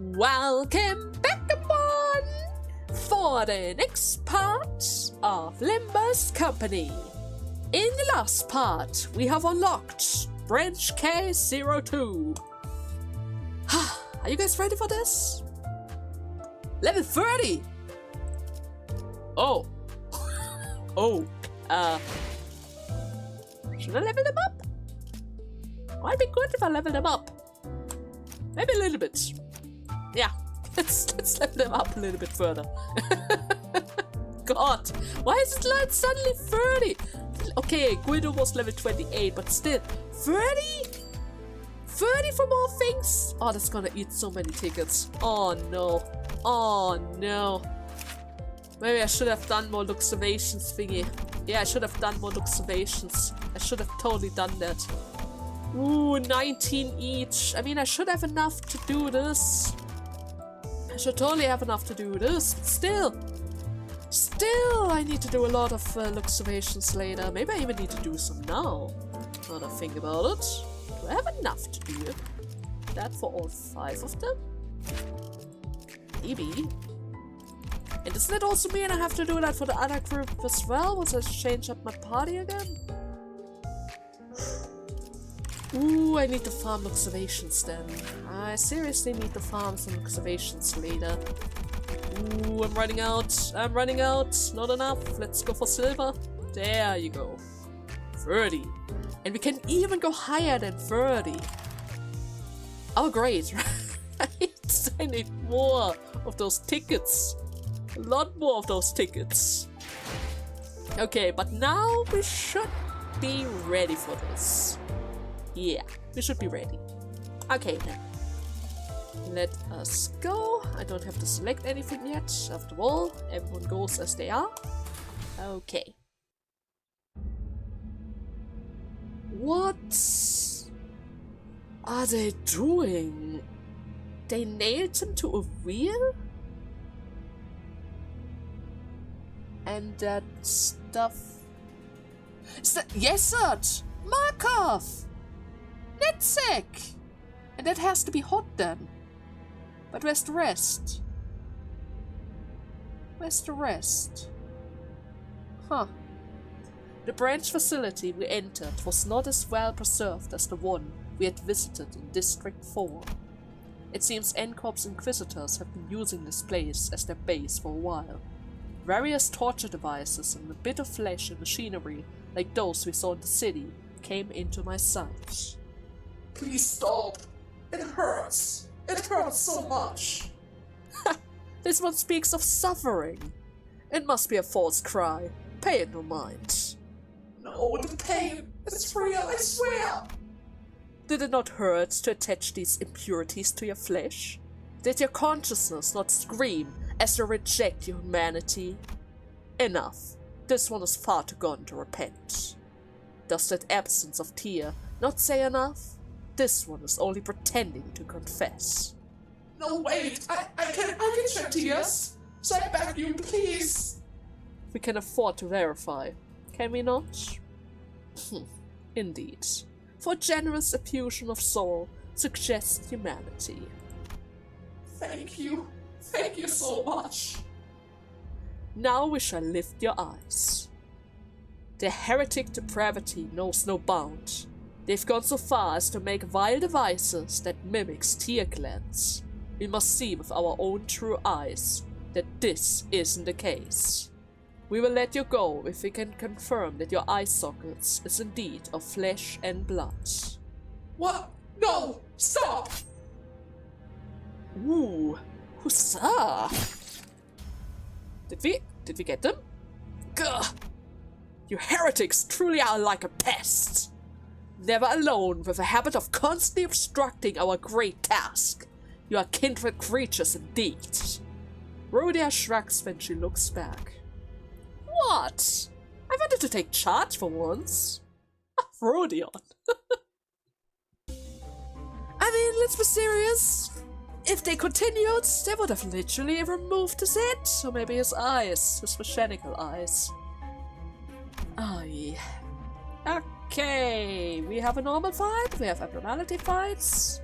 Welcome back, everyone, for the next part of Limbus Company. In the last part, we have unlocked Branch K02. Are you guys ready for this? Level 30! Oh. Should I level them up? Might be good if I level them up. Maybe a little bit. Yeah, let's level them up a little bit further. God, why is it like suddenly 30? Okay, Guido was level 28, but still, 30? 30 for more things? Oh, that's gonna eat so many tickets. Oh no. Oh no. Maybe I should have done more luxuvations thingy. Yeah, I should have done more luxuvations. I should have totally done that. Ooh, 19 each. I mean, I should have enough to do this. I should totally have enough to do this. Still, I need to do a lot of luxuvations later. Maybe I even need to do some now. Now that I think about it. Do I have enough to do it? That for all 5 of them? Maybe. And doesn't that also mean I have to do that for the other group as well? Once I change up my party again? Ooh, I need to farm luxuvations then. I seriously need to farm some luxuvations later. Ooh, I'm running out. I'm running out. Not enough. Let's go for silver. There you go. 30. And we can even go higher than 30. Oh, great. Right? I need more of those tickets. A lot more of those tickets. Okay, but now we should be ready for this. Yeah, we should be ready. Okay then. Let us go. I don't have to select anything yet. After all, everyone goes as they are. Okay. What are they doing? They nailed him to a wheel? And that stuff... Is that... Yes, sir! Markov! Netsec! And that has to be hot then. But where's the rest? Where's the rest? Huh. The branch facility we entered was not as well preserved as the one we had visited in District 4. It seems N Corp's Inquisitors have been using this place as their base for a while. Various torture devices and a bit of flesh and machinery, like those we saw in the city, came into my sight. Please stop. It hurts. It hurts so much. This one speaks of suffering. It must be a false cry. Pay it no mind. No, the pain. It's real, I swear. Did it not hurt to attach these impurities to your flesh? Did your consciousness not scream as you reject your humanity? Enough. This one is far too gone to repent. Does that absence of tear not say enough? This one is only pretending to confess. No, wait. I can shed tears. So I beg you, please. We can afford to verify, can we not? Indeed. For a generous effusion of soul suggests humanity. Thank you. Thank you so much. Now we shall lift your eyes. Their heretic depravity knows no bound. They've gone so far as to make vile devices that mimics tear glands. We must see with our own true eyes that this isn't the case. We will let you go if we can confirm that your eye sockets is indeed of flesh and blood. What? No! Stop! Ooh, huzzah! Did we get them? Gah! You heretics truly are like a pest! Never alone, with a habit of constantly obstructing our great task. You are kindred creatures indeed. Rhodia shrugs when she looks back. What? I wanted to take charge for once. Rhodion. I mean, let's be serious. If they continued, they would have literally removed his head, or maybe his eyes, his mechanical eyes. Aye. Okay, we have a normal fight, we have abnormality fights.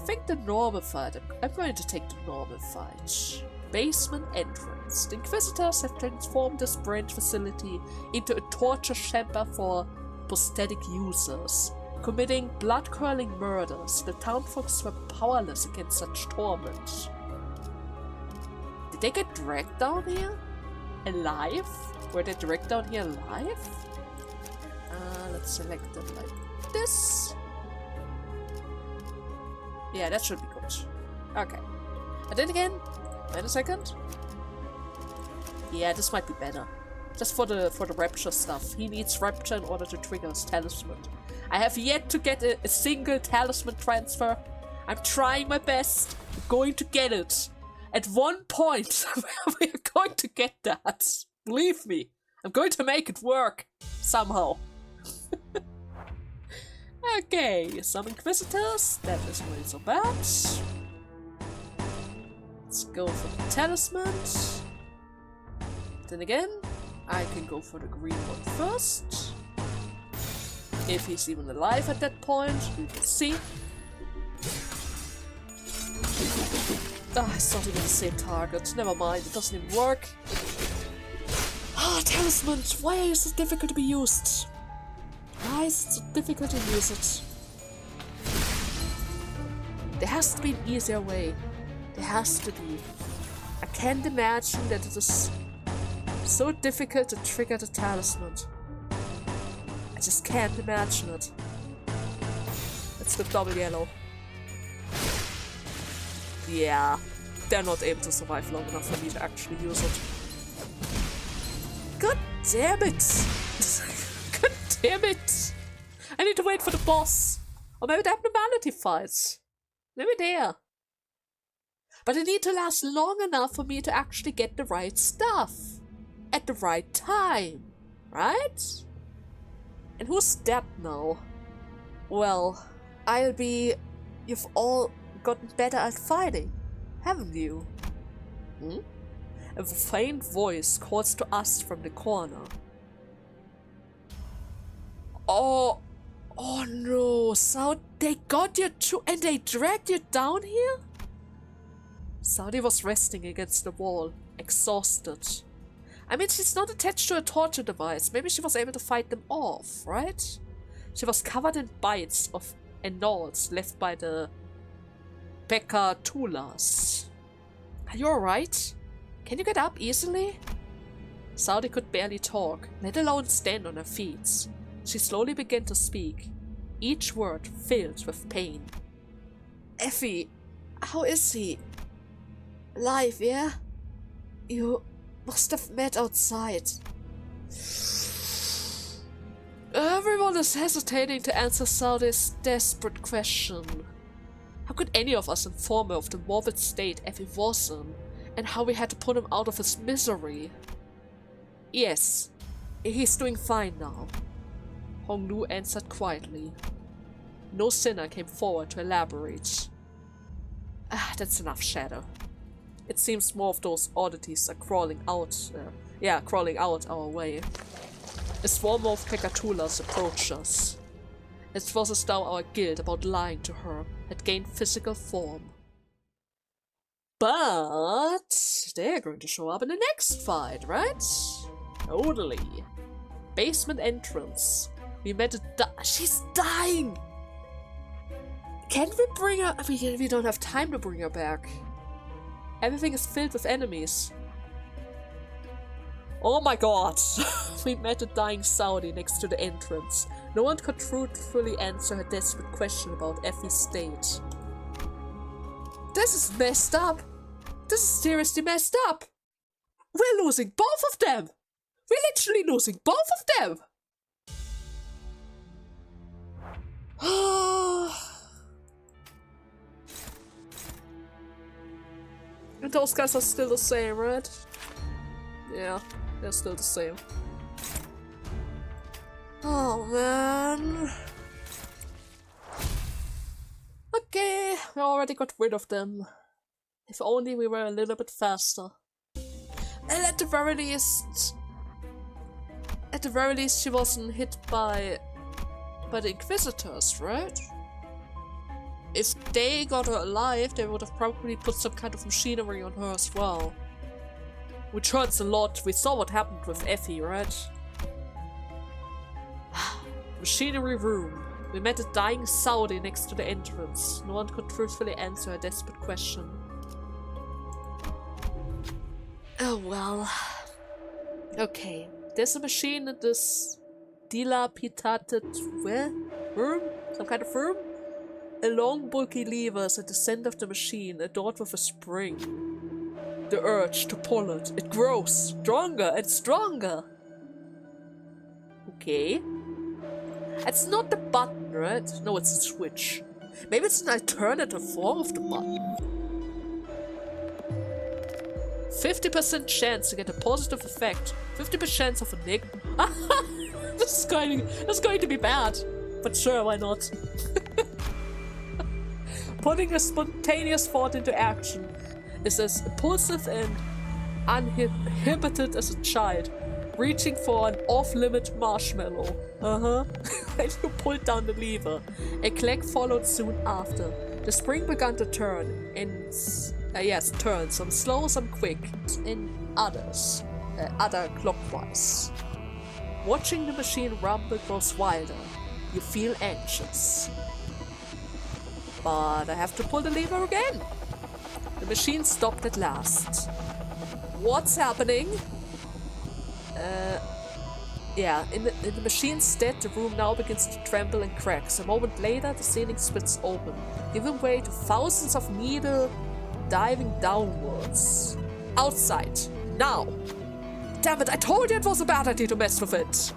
think the normal fight. I'm going to take the normal fight. Basement entrance. The Inquisitors have transformed this branch facility into a torture chamber for prosthetic users, committing blood-curdling murders. The townfolks were powerless against such torment. Did they get dragged down here? Alive? Were they dragged down here alive? Let's select them like this. Yeah, that should be good. Okay. And then again, wait a second. Yeah, this might be better. Just for the rapture stuff. He needs rapture in order to trigger his talisman. I have yet to get a single talisman transfer. I'm trying my best. I'm going to get it. At one point, we're going to get that. Believe me. I'm going to make it work. Somehow. Okay, some Inquisitors. That isn't really so bad. Let's go for the talisman. Then again, I can go for the green one first. If he's even alive at that point, we will see. Ah, it's not even the same target. Never mind, it doesn't even work. Ah, talisman! Why are you so difficult to be used? Why is it so difficult to use it? There has to be an easier way. There has to be. I can't imagine that it is so difficult to trigger the talisman. I just can't imagine it. Let's go double yellow. Yeah, they're not able to survive long enough for me to actually use it. God damn it! God damn it! I need to wait for the boss. Or maybe the abnormality fights. Maybe there. But I need to last long enough for me to actually get the right stuff. At the right time. Right? And who's that now? Well, you've all gotten better at fighting, haven't you? Hmm? A faint voice calls to us from the corner. Oh no, Saudie, they got you too, and they dragged you down here? Saudie was resting against the wall, exhausted. I mean, she's not attached to a torture device. Maybe she was able to fight them off, right? She was covered in bites and gnawls left by the Peccatulas. Are you alright? Can you get up easily? Saudie could barely talk, let alone stand on her feet. She slowly began to speak, each word filled with pain. Effie, how is he? Alive, yeah? You must have met outside. Everyone is hesitating to answer Saudie's desperate question. How could any of us inform her of the morbid state Effie was in, and how we had to put him out of his misery? Yes, he's doing fine now, Honglu answered quietly. No sinner came forward to elaborate. That's enough, Shadow. It seems more of those oddities are crawling out our way. A swarm of Peccatulas approached us. It was as though our guilt about lying to her had gained physical form. But they're going to show up in the next fight, right? Totally. Basement entrance. We met she's dying! Can we bring her? We don't have time to bring her back. Everything is filled with enemies. Oh my god! We met a dying Saudie next to the entrance. No one could truthfully answer her desperate question about Effie's state. This is messed up! This is seriously messed up! We're losing both of them! We're literally losing both of them! And those guys are still the same, right? Yeah, they're still the same. Oh man. Okay, we already got rid of them. If only we were a little bit faster. And at the very least, she wasn't hit by the Inquisitors, right? if they got her alive, they would have probably put some kind of machinery on her as well. Which hurts a lot. We saw what happened with Effie, right? Machinery room. We met a dying Saudie next to the entrance. No one could truthfully answer a desperate question. Oh well. Okay. There's a machine in this dilapidated room? Some kind of room? A long bulky levers at the center of the machine, a door with a spring. The urge to pull it. It grows stronger and stronger. Okay. It's not the button, right? No, it's a switch. Maybe it's an alternative form of the button. 50% chance to get a positive effect. 50% of a negative. This is going to be bad. But sure, why not? Putting a spontaneous thought into action is as impulsive and uninhibited as a child reaching for an off-limit marshmallow. And you pulled down the lever. A click followed soon after. The spring began to turn in turn, some slow, some quick, in other clockwise. Watching the machine rumble grows wilder. You feel anxious. But I have to pull the lever again. The machine stopped at last. What's happening? In the machine's stead, the room now begins to tremble and cracks. A moment later, the ceiling splits open, giving way to thousands of needles diving downwards. Outside. Now! Damn it, I told you it was a bad idea to mess with it!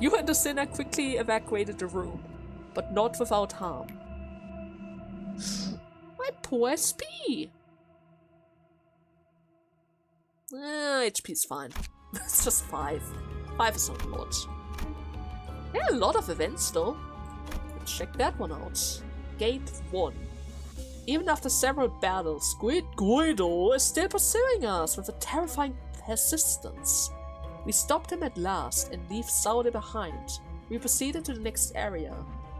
You and the sinner quickly evacuated the room, but not without harm. My poor SP! HP's fine. It's just 5. 5 is not a lot. There are a lot of events though. Let's check that one out. Gate 1. Even after several battles, Guido is still pursuing us with a terrifying persistence. We stopped him at last and leave Saudie behind. We proceeded to the next area.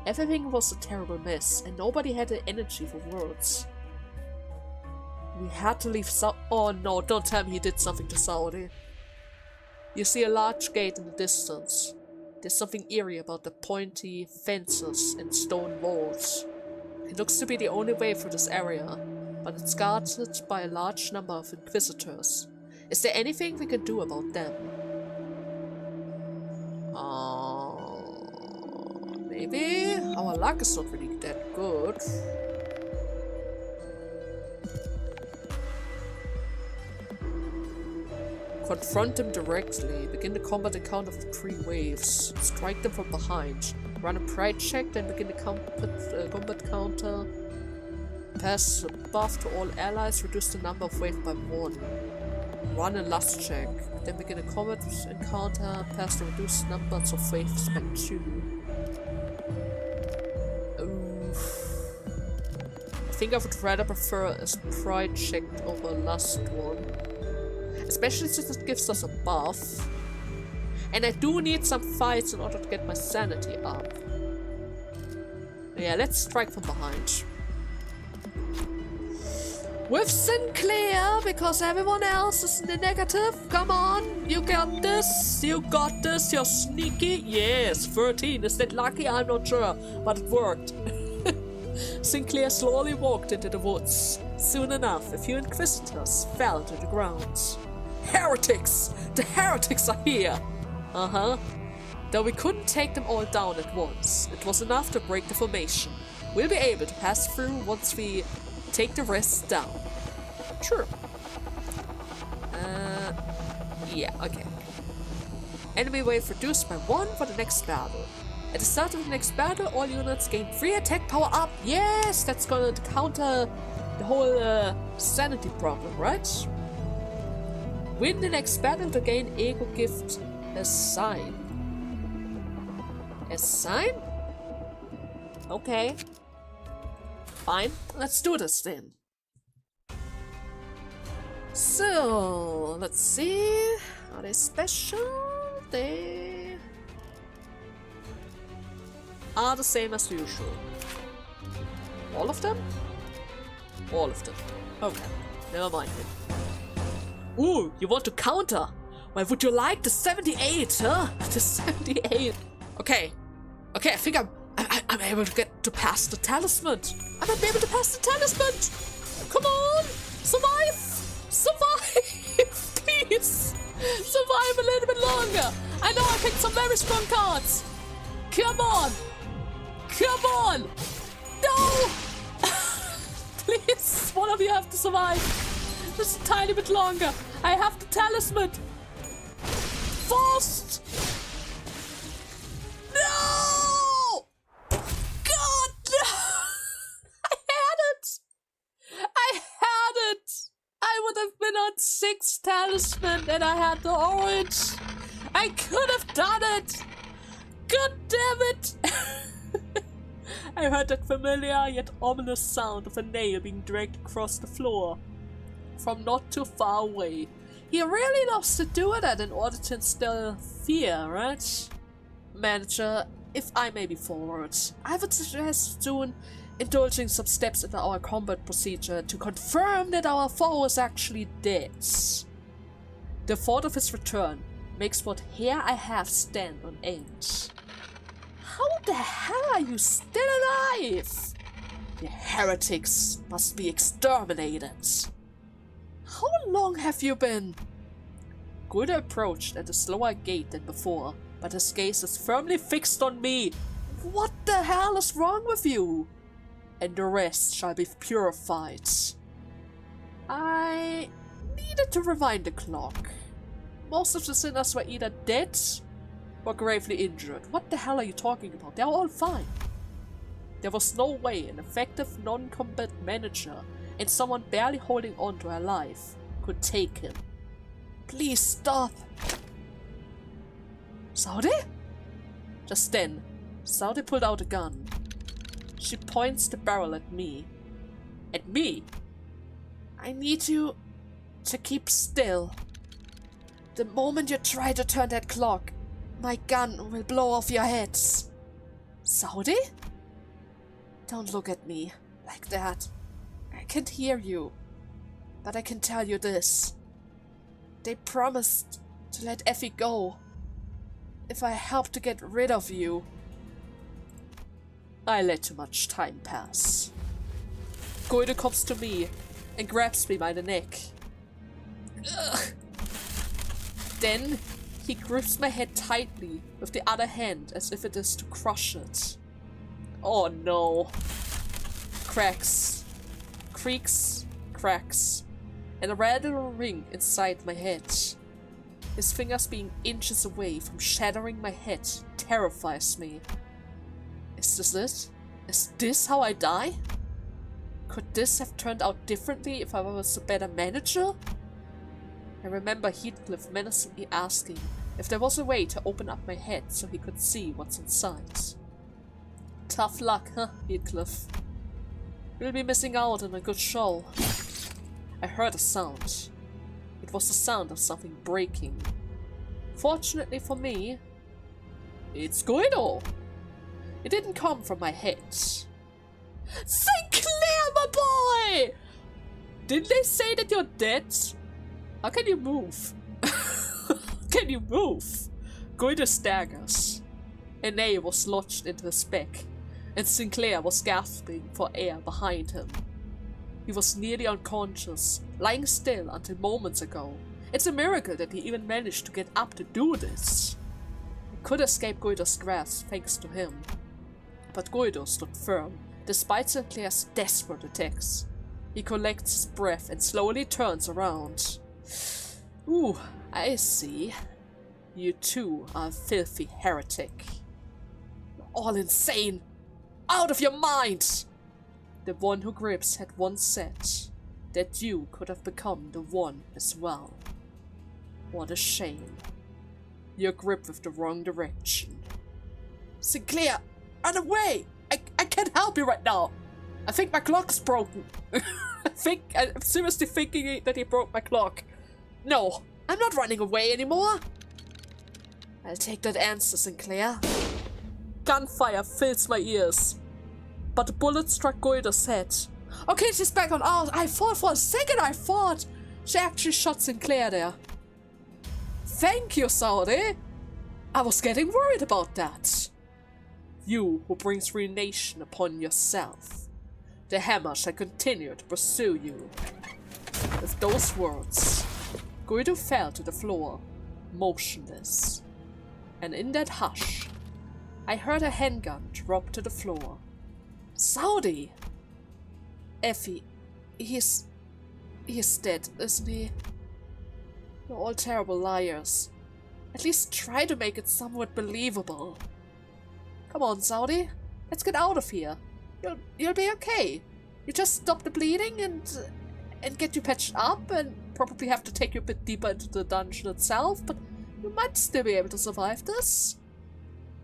Everything was a terrible mess and nobody had the energy for words. We had to leave Oh no, don't tell me he did something to Saudie. You see a large gate in the distance. There's something eerie about the pointy fences and stone walls. It looks to be the only way through this area, but it's guarded by a large number of inquisitors. Is there anything we can do about them? Maybe? Our luck is not really that good. Confront them directly. Begin the combat encounter with 3 waves. Strike them from behind. Run a pride check, then begin the combat counter. Pass a buff to all allies, reduce the number of waves by 1. Run a lust check, then begin a combat encounter. Pass the reduced numbers of waves by 2. I think I would rather prefer a pride check over a lust one. Especially since it gives us a buff. And I do need some fights in order to get my sanity up. Yeah, let's strike from behind. With Sinclair, because everyone else is in the negative. Come on, you got this, you're sneaky. Yes, 13, is that lucky? I'm not sure, but it worked. Sinclair slowly walked into the woods. Soon enough, a few inquisitors fell to the ground. Heretics! The heretics are here! Though we couldn't take them all down at once, it was enough to break the formation. We'll be able to pass through once we take the rest down. Sure. Yeah, okay. Enemy wave reduced by 1 for the next battle. At the start of the next battle, all units gain 3 attack power up. Yes, that's gonna counter the whole sanity problem, right? Win the next battle to gain ego gift a sign. A sign? Okay. Fine, let's do this then. So, let's see. Are they special? They are the same as usual. All of them? All of them. Okay, never mind then. Ooh, you want to counter? Well, would you like the 78, huh? The 78. Okay. Okay, I think I'm able to get to pass the talisman. I might be able to pass the talisman. Come on! Survive! Survive! Please! Survive a little bit longer. I know I picked some very strong cards. Come on! Come on! No! Please, one of you have to survive. Just a tiny bit longer. I have the talisman. Forced! No! God, no! I had it! I would have been on 6 talisman and I had the orange. I could have done it! God damn it! I heard that familiar yet ominous sound of a nail being dragged across the floor from not too far away. He really loves to do that in order to instill fear, right? Manager, if I may be forward, I would suggest soon indulging some steps into our combat procedure to confirm that our foe is actually dead. The thought of his return makes what hair I have stand on end. How the hell are you still alive? You heretics must be exterminated. How long have you been? Guido approached at a slower gait than before, but his gaze is firmly fixed on me. What the hell is wrong with you? And the rest shall be purified. I needed to rewind the clock. Most of the sinners were either dead or gravely injured. What the hell are you talking about? They're all fine. There was no way an effective non-combat manager and someone barely holding on to her life could take him. Please stop. Saudie? Just then, Saudie pulled out a gun. She points the barrel at me. At me? I need you to keep still. The moment you try to turn that clock, my gun will blow off your heads. Saudie? Don't look at me like that. I can't hear you. But I can tell you this. They promised to let Effie go if I help to get rid of you. I let too much time pass. Guido comes to me and grabs me by the neck. Ugh. Then he grips my head tightly with the other hand as if it is to crush it. Oh no. Cracks. Creaks. Cracks. And a rattling ring inside my head. His fingers being inches away from shattering my head terrifies me. Is this it? Is this how I die? Could this have turned out differently if I was a better manager? I remember Heathcliff menacingly asking if there was a way to open up my head so he could see what's inside. Tough luck, huh, Heathcliff? We'll be missing out on a good show. I heard a sound. It was the sound of something breaking. Fortunately for me, it's Guido. It didn't come from my head. Sinclair, my boy! Didn't they say that you're dead? How can you move? Can you move? Guido staggers. A nail was lodged into his back, and Sinclair was gasping for air behind him. He was nearly unconscious, lying still until moments ago. It's a miracle that he even managed to get up to do this. He could escape Guido's grasp thanks to him. But Guido stood firm, despite Sinclair's desperate attacks. He collects his breath and slowly turns around. Ooh, I see. You too are a filthy heretic. You're all insane! Out of your mind! The one who grips had once said that you could have become the one as well. What a shame. You're gripped with the wrong direction. Sinclair, run away! I can't help you right now! I think my clock's broken. I'm seriously thinking that he broke my clock. No, I'm not running away anymore. I'll take that answer, Sinclair. Gunfire fills my ears. but the bullet struck Goida's head. Okay, she's back on ours. I thought for a second, she actually shot Sinclair there. Thank you, Saudie. I was getting worried about that. You who brings ruination upon yourself. The hammer shall continue to pursue you. With those words, Guido fell to the floor, motionless. And in that hush, I heard a handgun drop to the floor. Saudie! Effie, he's dead, isn't he? You're all terrible liars. At least try to make it somewhat believable. Come on, Saudie. Let's get out of here. You'll be okay. You just stop the bleeding and get you patched up, and probably have to take you a bit deeper into the dungeon itself, but you might still be able to survive this.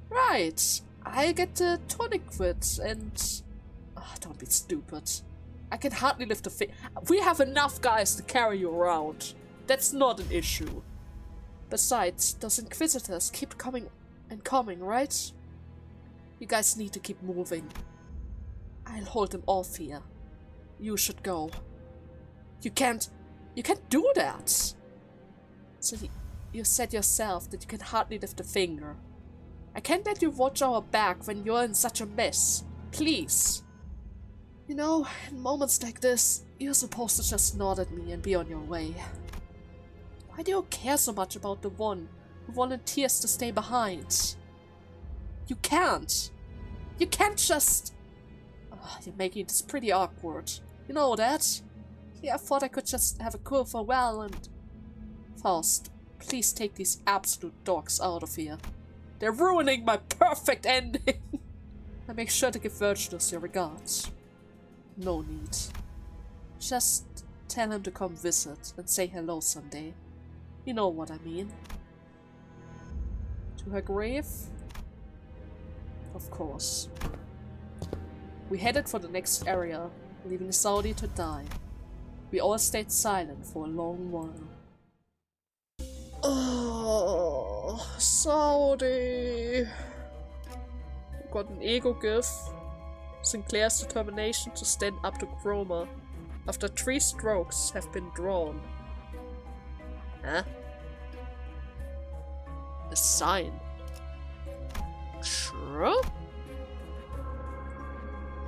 Right. I'll get the tourniquet and... Oh, don't be stupid. I can hardly lift a finger. We have enough guys to carry you around. That's not an issue. Besides, those Inquisitors keep coming and coming, right? You guys need to keep moving. I'll hold them off here. You should go. You can't do that! So you said yourself that you can hardly lift a finger. I can't let you watch our back when you're in such a mess. Please. You know, in moments like this, you're supposed to just nod at me and be on your way. Why do you care so much about the one who volunteers to stay behind? You can't. You can't just... Oh, you're making this pretty awkward. You know that? Yeah, I thought I could just have a cool farewell and... Faust, please take these absolute dogs out of here. They're ruining my perfect ending! And make sure to give Virginus your regards. No need. Just tell him to come visit and say hello someday. You know what I mean. To her grave? Of course. We headed for the next area, leaving Saudie to die. We all stayed silent for a long while. Oh, Saudie. Got an ego gift. Sinclair's determination to stand up to Chroma after 3 strokes have been drawn. Huh? A sign. Sure?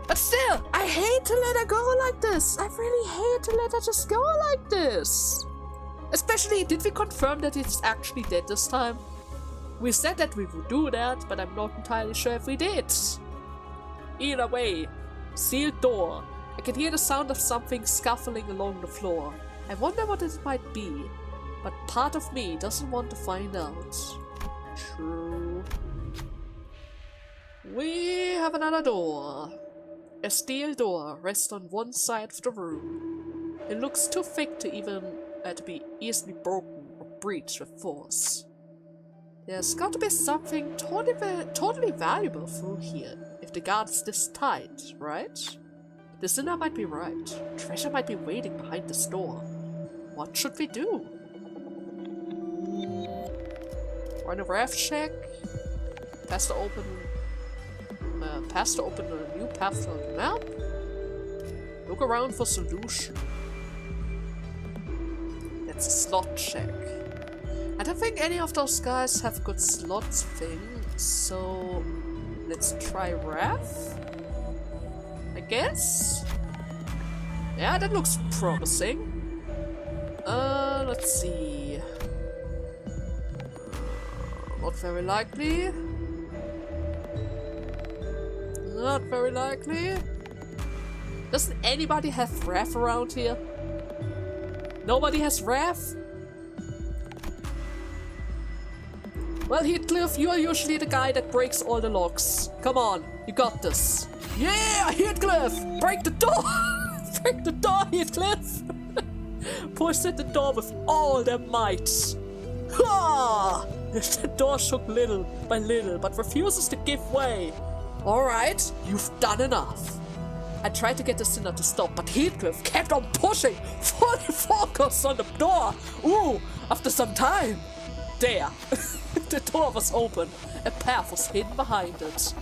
But still, I hate to let her go like this. I really hate to let her just go like this. Especially, did we confirm that it's actually dead this time? We said that we would do that, but I'm not entirely sure if we did. Either way, sealed door. I can hear the sound of something scuffling along the floor. I wonder what it might be, but part of me doesn't want to find out. True. We have another door. A steel door rests on one side of the room. It looks too thick to even to be easily broken or breached with force. There's got to be something totally valuable through here, if the guard is this tight, right? The sinner might be right. Treasure might be waiting behind this door. What should we do? Run a ref check. Pass to open a new path on the map. Look around for solution. That's a slot check. I don't think any of those guys have good slots thing, so let's try ref, I guess? Yeah, that looks promising. Let's see. Not very likely. Not very likely. Doesn't anybody have ref around here? Nobody has ref? Well, Heathcliff, you are usually the guy that breaks all the locks. Come on, you got this. Yeah, Heathcliff! Break the door! Break the door, Heathcliff! Push at the door with all their might. Ha! The door shook little by little, but refuses to give way. Alright, you've done enough. I tried to get the sinner to stop, but Heathcliff kept on pushing, fully focused on the door. Ooh, after some time. There. The door was open. A path was hidden behind it.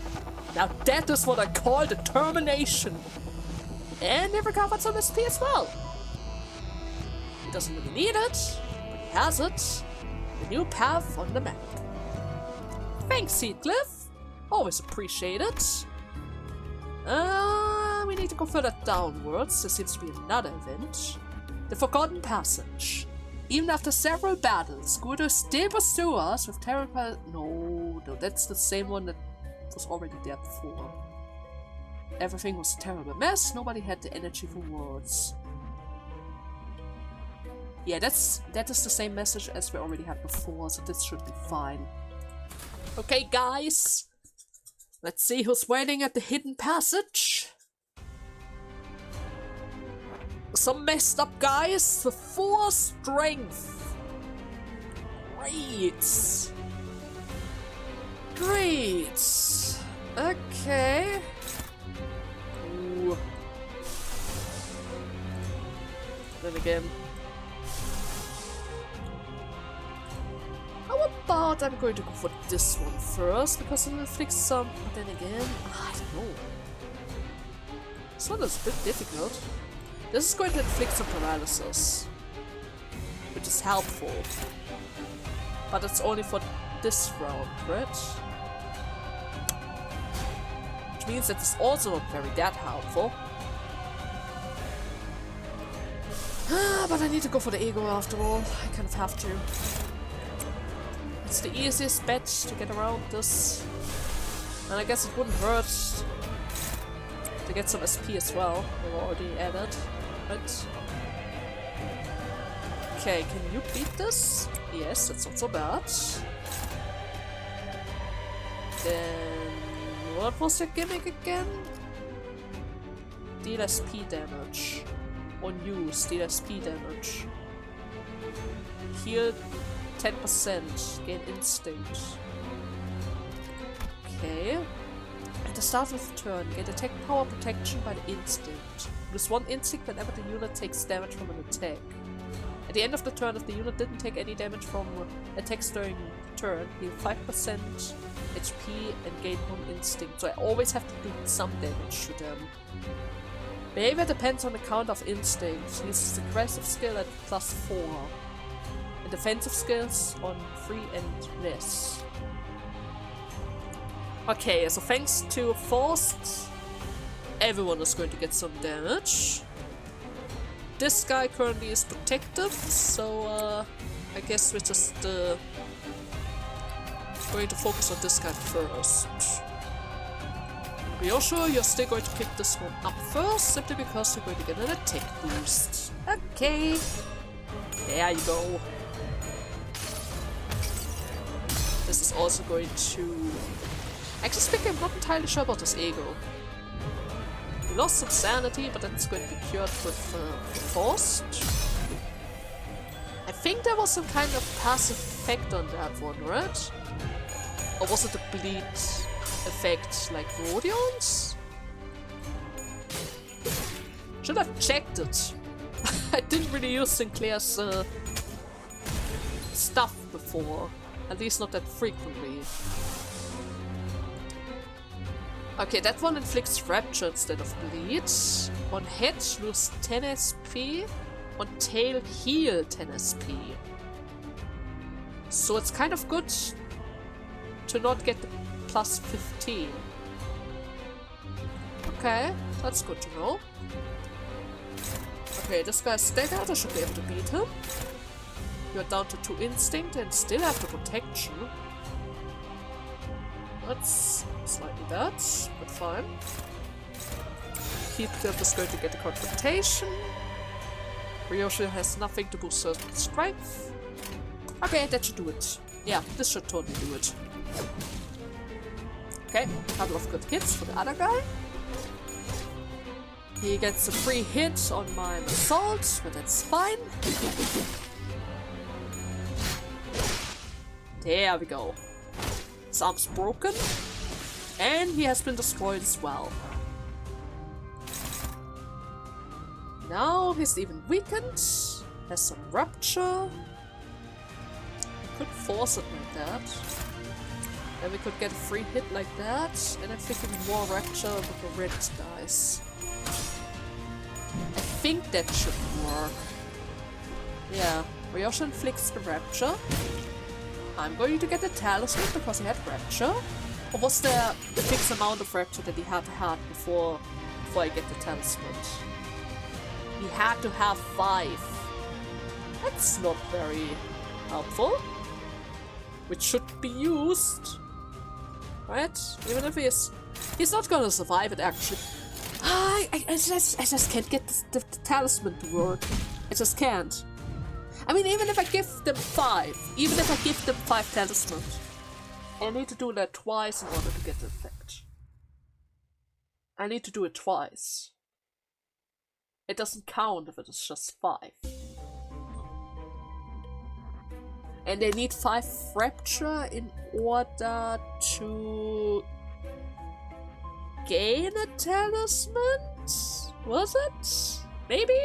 Now that is what I call determination. And he recovered some SP as well. He doesn't really need it, but he has it. The new path on the map. Thanks, Heathcliff. Always appreciate it. We need to go further downwards. There seems to be another event. The Forgotten Passage. Even after several battles, Guido still pursues us with terrible... No, that's the same one that was already there before. Everything was a terrible mess. Nobody had the energy for words. Yeah, that is the same message as we already had before, so this should be fine. Okay, guys. Let's see who's waiting at the hidden passage. Some messed up guys with 4 strength. Great. Great. Okay. Ooh. Then again. How about I'm going to go for this one first, because it inflicts some... But then again, I don't know. This one is a bit difficult. This is going to inflict some paralysis, which is helpful. But it's only for this round, right? Which means that it's also not very that helpful. But I need to go for the ego after all. I kind of have to. It's the easiest bet to get around this. And I guess it wouldn't hurt to get some SP as well. We're already added. Right. Okay, can you beat this? Yes, that's not so bad. Then... what was your gimmick again? Deal SP damage. On use, deal SP damage. Heal 10%, gain instinct. Okay. At the start of the turn, get attack power protection by the instinct. Lose 1 instinct whenever the unit takes damage from an attack. At the end of the turn, if the unit didn't take any damage from attacks during the turn, heal 5% HP and gain 1 instinct. So I always have to do some damage to them. Behavior depends on the count of instincts. He uses aggressive skill at +4. And defensive skills on 3 and less. Okay, so thanks to Forced, everyone is going to get some damage. This guy currently is protective, so I guess we're just going to focus on this guy first. Ryosho, you're still going to pick this one up first, simply because you're going to get an attack boost. Okay, there you go. This is also going to... Actually speaking, I'm not entirely sure about this ego. We lost some sanity, but that's going to be cured with Forced. I think there was some kind of passive effect on that one, right? Or was it a bleed effect like Rhodion's? Should have checked it. I didn't really use Sinclair's stuff before. At least not that frequently. Okay, that one inflicts Rapture instead of Bleed. On head, lose 10 SP. On tail, heal 10 SP. So it's kind of good to not get the +15. Okay, that's good to know. Okay, this guy's staggered, I should be able to beat him. You're down to 2 instinct and still have the protection. That's slightly bad, but fine. Heathcliff is going to get a confrontation. Ryosho has nothing to boost her strength. Okay, that should do it. Yeah, this should totally do it. Okay, a couple of good hits for the other guy. He gets a free hit on my assault, but that's fine. There we go. His arm's broken, and he has been destroyed as well. Now he's even weakened, has some rupture. Could force it like that. Then we could get a free hit like that, and I'm thinking more rapture with the red dice. I think that should work. Yeah, Ryosha inflicts the rapture. I'm going to get the talisman because he had rapture. Or was there the fixed amount of rapture that he had to have before I get the talisman? He had to have 5. That's not very helpful. Which should be used. Right? Even if he's not gonna survive it actually. I just can't get the talisman to work. I just can't. I mean, even if I give them 5, even if I give them 5 talismans, I need to do that twice in order to get the effect. I need to do it twice. It doesn't count if it is just 5. And they need 5 rapture in order to gain a talisman? Was it? Maybe?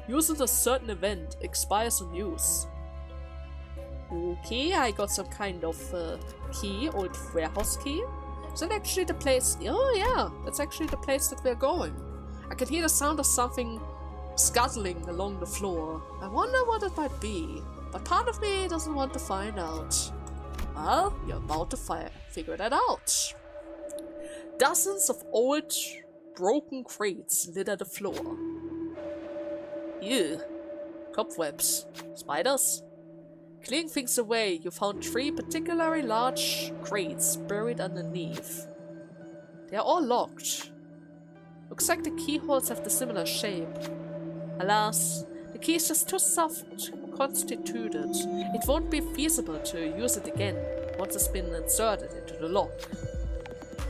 Use at a certain event. Expires on use. Okay, I got some kind of key, old warehouse key. Is that actually the place? Oh yeah, that's actually the place that we're going. I can hear the sound of something scuttling along the floor. I wonder what it might be, but part of me doesn't want to find out. Well, you're about to figure that out. Dozens of old, broken crates litter the floor. Ew. Cobwebs. Spiders? Clearing things away, you found 3 particularly large crates buried underneath. They are all locked. Looks like the keyholes have the similar shape. Alas, the key is just too soft constituted. It won't be feasible to use it again once it's been inserted into the lock.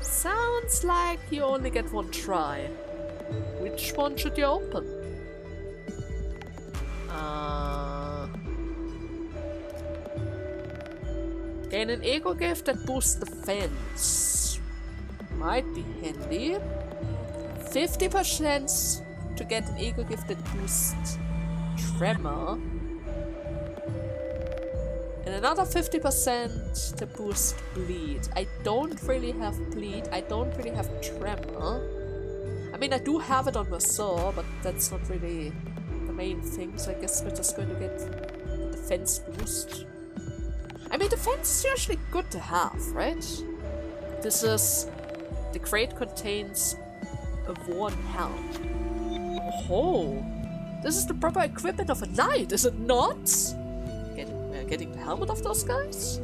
Sounds like you only get 1 try. Which one should you open? Gain an ego gift that boosts defense. Might be handy. 50% to get an ego gift that boosts tremor. And another 50% to boost bleed. I don't really have bleed. I don't really have tremor. I mean, I do have it on my saw, but that's not really the main thing. So I guess we're just going to get the defense boost. I mean, defense is usually good to have, right? This is... The crate contains a worn helm. Oh, this is the proper equipment of a knight, is it not? Getting the helmet of those guys?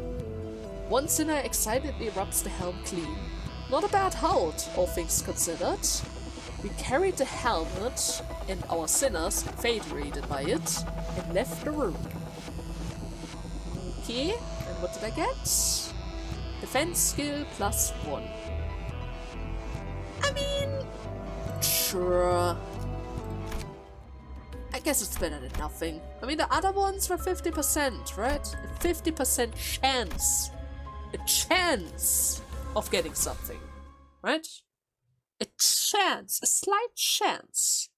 One sinner excitedly rubs the helm clean. Not a bad haul, all things considered. We carried the helmet, and our sinners, infatuated by it, and left the room. Okay, and what did I get? Defense skill +1. I mean, sure. I guess it's better than nothing. I mean, the other ones were 50%, right? A 50% chance. A chance of getting something, right? A chance, a slight chance.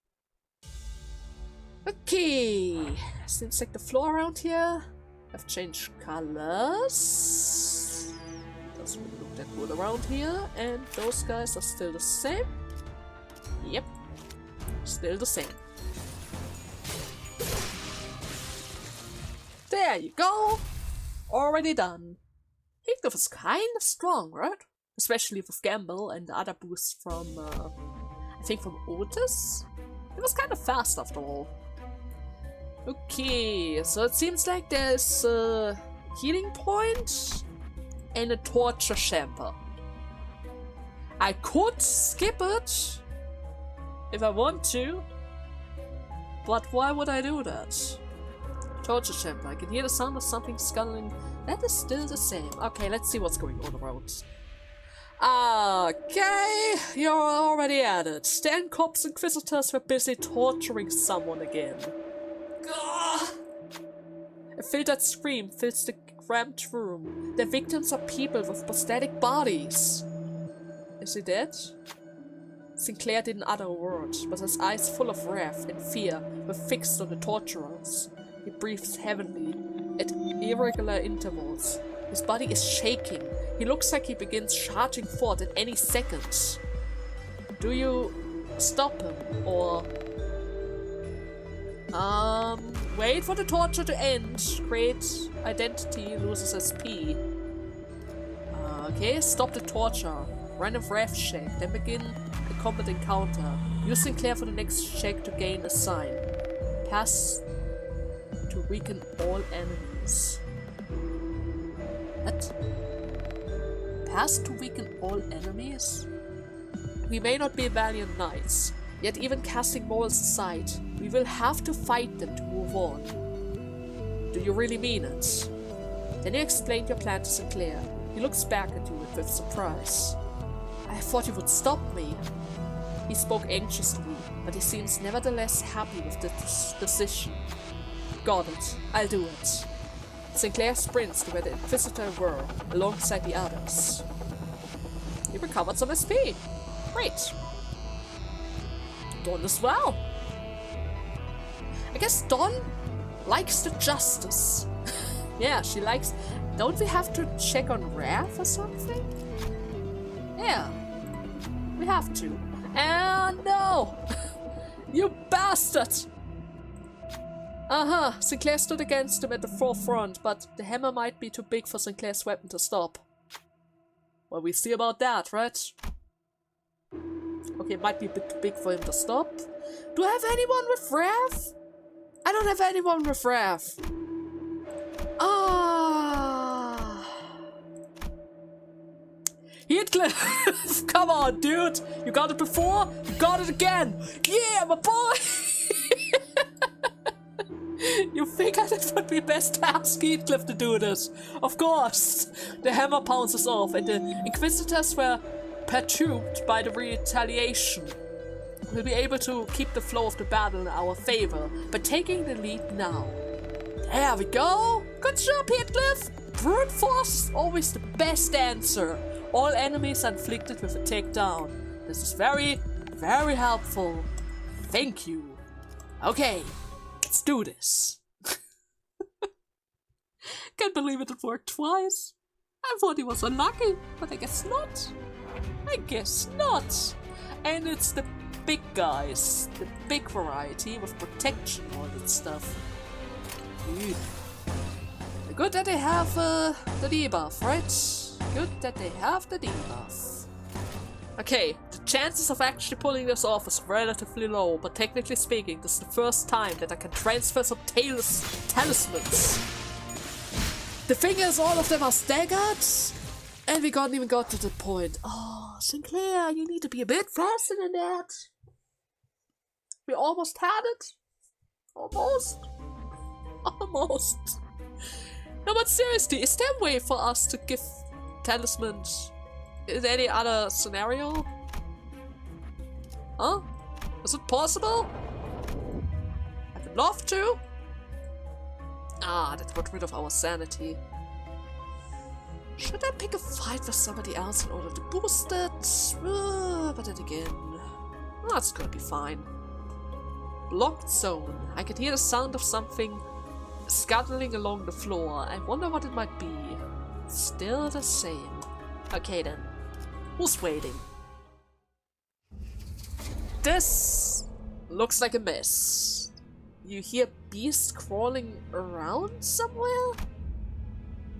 Okay, seems like the floor around here have changed colors. Doesn't really look that good around here, and those guys are still the same. Yep, still the same. There you go! Already done. Higdorf is kind of strong, right? Especially with Gamble and the other boosts from, I think from Otis? It was kind of fast after all. Okay, so it seems like there's a healing point and a torture chamber. I could skip it if I want to, but why would I do that? Torture chamber. I can hear the sound of something scuttling. That is still the same. Okay, let's see what's going on around. Okay, you're already at it. The N Corp's inquisitors were busy torturing someone again. Gah! A filtered scream fills the cramped room. The victims are people with prosthetic bodies. Is he dead? Sinclair didn't utter a word, but his eyes full of wrath and fear were fixed on the torturers. He breathes heavily, at irregular intervals. His body is shaking. He looks like he begins charging forward at any second. Do you stop him, or... wait for the torture to end. Create identity, loses SP. Okay, stop the torture. Run a ref check, then begin the combat encounter. Use Sinclair for the next check to gain a sign. Pass to weaken all enemies. What? Pass to weaken all enemies? We may not be valiant knights, yet even casting morals aside, we will have to fight them to move on. Do you really mean it? Then you explained your plan to Sinclair. He looks back at you with surprise. I thought you would stop me. He spoke anxiously, but he seems nevertheless happy with this decision. Got it. I'll do it. Sinclair sprints to where the Inquisitor were, alongside the others. He recovered some SP. Great. Dawn as well. I guess Dawn likes the justice. Yeah, she likes... Don't we have to check on Wrath or something? Yeah. We have to. And no! You bastard! Sinclair stood against him at the forefront, but the hammer might be too big for Sinclair's weapon to stop. Well, we see about that, right? Okay, it might be a bit too big for him to stop. Do I have anyone with Wrath? I don't have anyone with Wrath. Heathcliff! Come on, dude! You got it before? You got it again! Yeah, my boy! You think it would be best to ask Heathcliff to do this? Of course! The hammer bounces off, and the Inquisitors were perturbed by the retaliation. We'll be able to keep the flow of the battle in our favor by taking the lead now. There we go! Good job, Heathcliff! Brute force is always the best answer. All enemies are inflicted with a takedown. This is very, very helpful. Thank you. Okay, let's do this. Can't believe it worked twice. I thought he was unlucky, but I guess not. I guess not. And it's the big guys, the big variety with protection and all that stuff. Dude. Good that they have the debuff, right? Good that they have the debuff. Okay, the chances of actually pulling this off is relatively low, but technically speaking, this is the first time that I can transfer some talismans. The thing is, all of them are staggered, and we can't even got to the point. Oh, Sinclair, you need to be a bit faster than that. We almost had it. Almost. Almost. No, but seriously, is there a way for us to give talismans in any other scenario? Huh? Is it possible? I would love to. That got rid of our sanity. Should I pick a fight with somebody else in order to boost it? But then again, it's gonna be fine. Blocked zone. I can hear the sound of something scuttling along the floor. I wonder what it might be. Still the same. Okay then. Who's waiting? This looks like a mess. You hear beasts crawling around somewhere?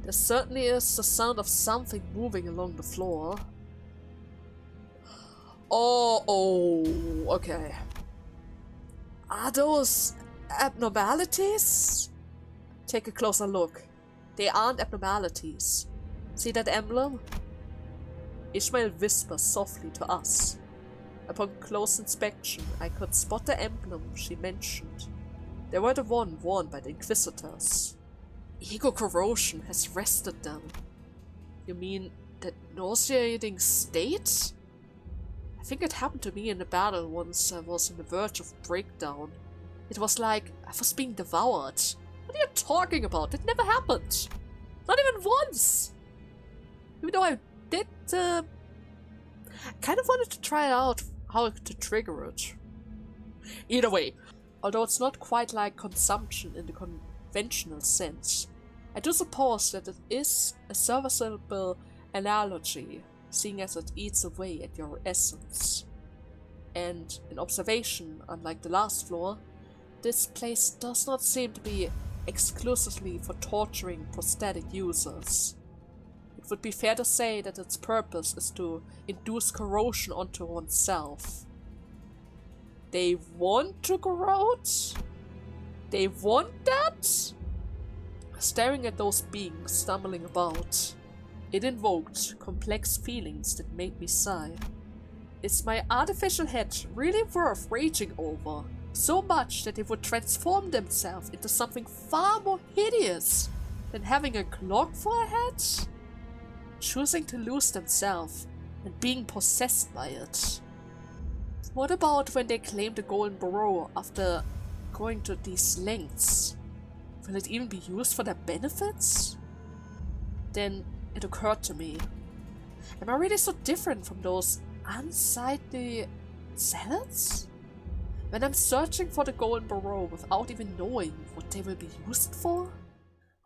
There certainly is the sound of something moving along the floor. Oh, okay. Are those abnormalities? Take a closer look. They aren't abnormalities. See that emblem? Ishmael whispers softly to us. Upon close inspection, I could spot the emblem she mentioned. They were the one worn by the Inquisitors. Ego corrosion has wrested them. You mean that nauseating state? I think it happened to me in a battle once I was on the verge of breakdown. It was like I was being devoured. What are you talking about? It never happened. Not even once. Even though I did, kind of wanted to try out how to trigger it. Either way, although it's not quite like consumption in the conventional sense, I do suppose that it is a serviceable analogy, seeing as it eats away at your essence. And in observation, unlike the last floor, this place does not seem to be exclusively for torturing prosthetic users. It would be fair to say that its purpose is to induce corrosion onto oneself. They want to corrode? They want that? Staring at those beings stumbling about, it invoked complex feelings that made me sigh. Is my artificial head really worth raging over? So much that it would transform themselves into something far more hideous than having a clock for a head? Choosing to lose themselves and being possessed by it. What about when they claim the Golden Burrow after going to these lengths? Will it even be used for their benefits? Then it occurred to me. Am I really so different from those unsightly zealots? When I'm searching for the Golden Burrow without even knowing what they will be used for?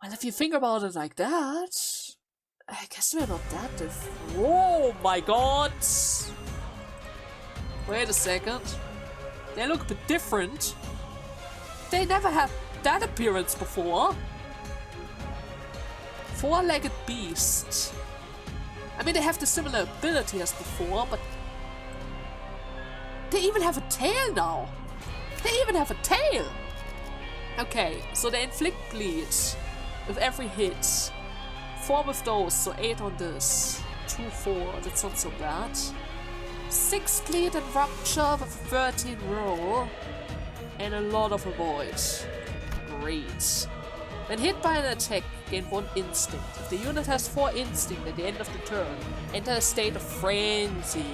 Well, if you think about it like that, I guess we're not that different. Oh my god! Wait a second. They look a bit different. They never had that appearance before. Four-legged beast. I mean, they have the similar ability as before, but they even have a tail now. They even have a tail. Okay, so they inflict bleed with every hit. 4 with those, so 8 on this. 2, 4, that's not so bad. 6 bleed and rupture with 13 roll. And a lot of avoid. Great. When hit by an attack, gain 1 instinct. If the unit has 4 instinct at the end of the turn, enter a state of frenzy.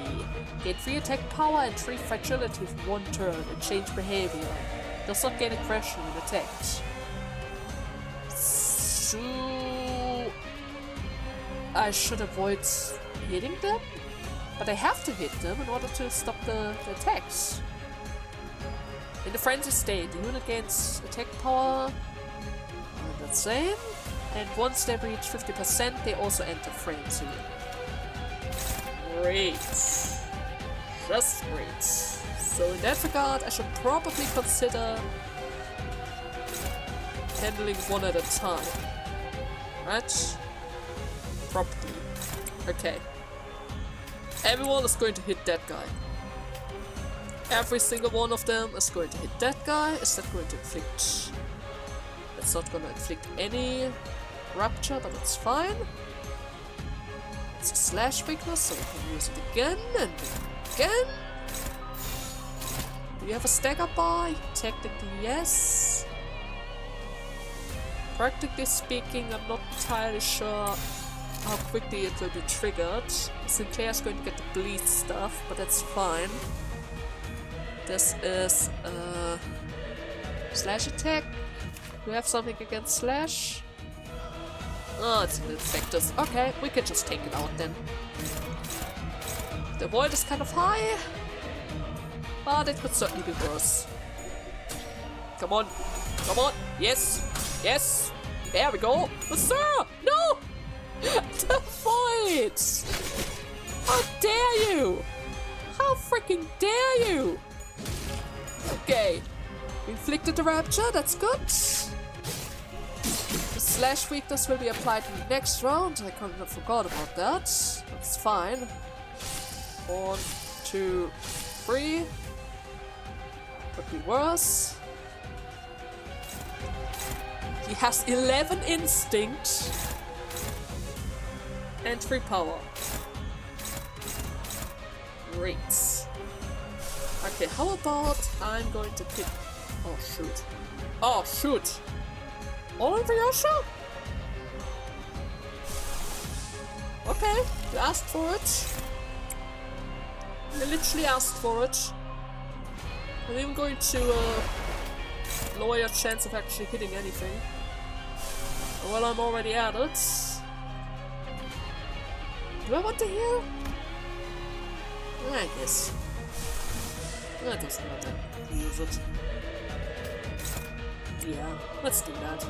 Gain 3 attack power and 3 fragility for 1 turn and change behavior. Does not gain aggression when attacked. So I should avoid hitting them? But I have to hit them in order to stop the attacks. In the frenzy state, the unit gains attack power the same, and once they reach 50%, they also enter frenzy. Great. Just great. So in that regard, I should probably consider handling one at a time. Right? Probably. Okay. Everyone is going to hit that guy. Every single one of them is going to hit that guy. Is that going to inflict... It's not going to inflict any rupture, but it's fine. It's a slash weakness, so we can use it again and again. Do you have a stagger bar? Technically, yes. Practically speaking, I'm not entirely sure how quickly it will be triggered. Sinclair's going to get the bleed stuff, but that's fine. This is a slash attack. Do you have something against slash? Oh, it's an infectus. Okay, we can just take it out then. The void is kind of high, but it could certainly be worse. Come on, come on, yes, yes, there we go. Sir, no! The void! How dare you! How freaking dare you! Okay, inflicted the rapture, that's good. The slash weakness will be applied in the next round. I kind of forgot about that. That's fine. 1, 2, 3. Could be worse. He has 11 instinct and 3 power. Great. Okay, how about I'm going to pick... Oh shoot. Oh shoot! All in for your shot? Okay, you asked for it. You literally asked for it. I'm even going to lower your chance of actually hitting anything. Well, I'm already at it. Do I want to heal? I guess. That doesn't matter. Use it. Yeah, let's do that.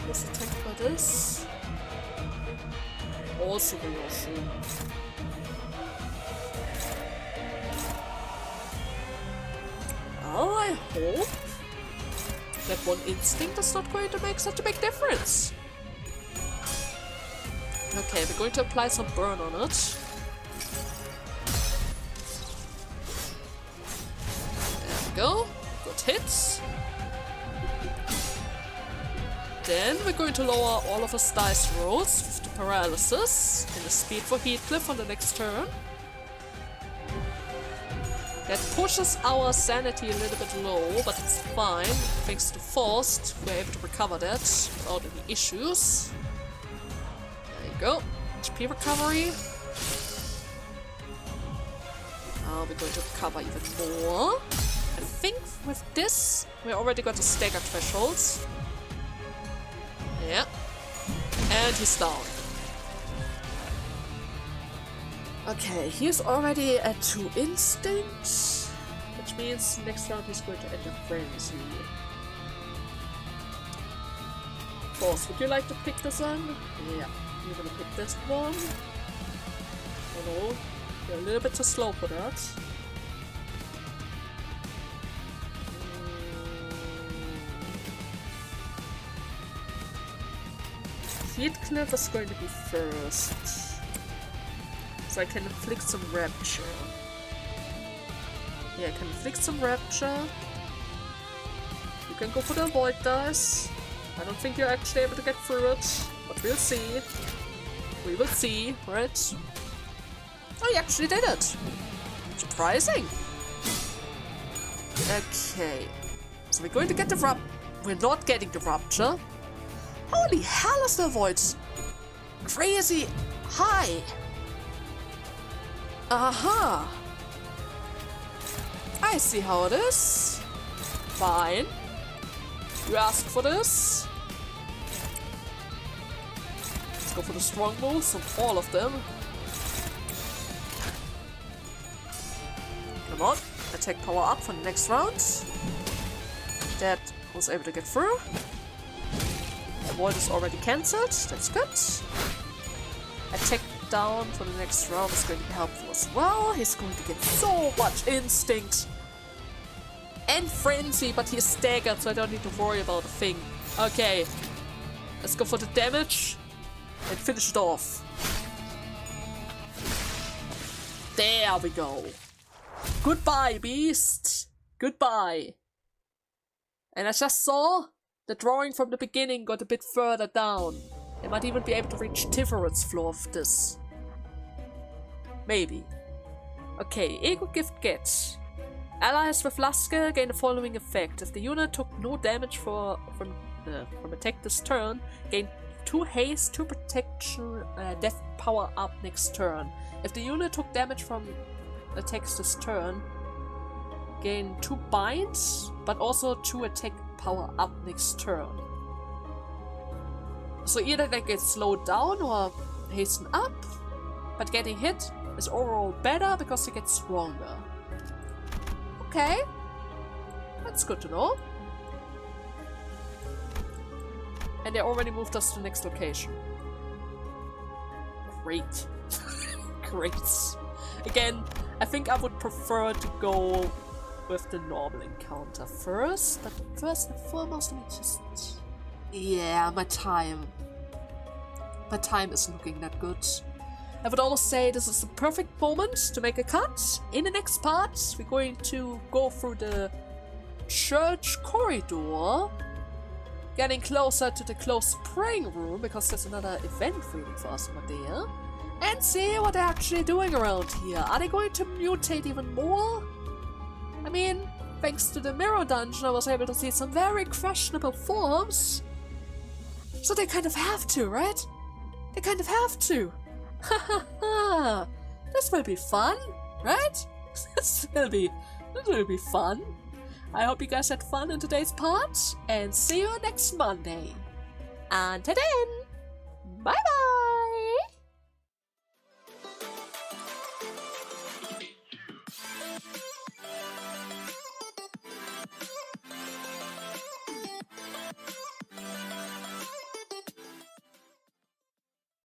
was attacked by this. Also the Yoshi. Well, I hope that one instinct is not going to make such a big difference. Okay, we're going to apply some burn on it. There we go. Good hits. Then we're going to lower all of his dice rolls with the paralysis and the speed for Heathcliff on the next turn. That pushes our sanity a little bit low, but it's fine. Thanks to Forced, we're able to recover that without any issues. There you go. HP recovery. Now we're going to recover even more. I think with this, we already got the stagger thresholds. Yeah. And he's down. Okay, he's already at 2 instinct, which means next round he's going to enter frenzy. Force, would you like to pick this one? Yeah, you're gonna pick this one. Oh no, you're a little bit too slow for that. Heathcliff is going to be first. So I can inflict some rapture. Yeah, I can inflict some rapture. You can go for the avoid dice. I don't think you're actually able to get through it, but we'll see. We will see, right? Oh, you actually did it! Surprising! Okay. So we're going to get the we're not getting the rupture. Holy hell is the avoid crazy high! Aha! I see how it is. Fine. You asked for this. Let's go for the strong moves on all of them. Come on. Attack power up for the next round. That was able to get through. Avoid is already cancelled. That's good. Attack down for the next round is going to be helpful as well. He's going to get so much instinct and frenzy, but he's staggered, so I don't need to worry about a thing. Okay, let's go for the damage and finish it off. There we go. Goodbye, beast. Goodbye. And I just saw the drawing from the beginning got a bit further down. They might even be able to reach Tiferet's floor of this. Maybe. Okay, Ego Gift Get. Allies with Lasker gain the following effect. If the unit took no damage from attack this turn, gain 2 haste, 2 protection, death power up next turn. If the unit took damage from attacks this turn, gain 2 binds, but also 2 attack power up next turn. So either they get slowed down or hasten up, but getting hit is overall better because they get stronger. Okay, that's good to know. And they already moved us to the next location. Great. Great. Again, I think I would prefer to go with the normal encounter first, but first and foremost, let me just... Yeah, my time. My time isn't looking that good. I would almost say this is the perfect moment to make a cut. In the next part, we're going to go through the church corridor, getting closer to the closed praying room, because there's another event waiting for us over there, and see what they're actually doing around here. Are they going to mutate even more? I mean, thanks to the mirror dungeon, I was able to see some very questionable forms. So they kind of have to, right? They kind of have to. Ha ha ha! This will be fun, right? This will be fun. I hope you guys had fun in today's part, and see you next Monday. Until then, bye bye!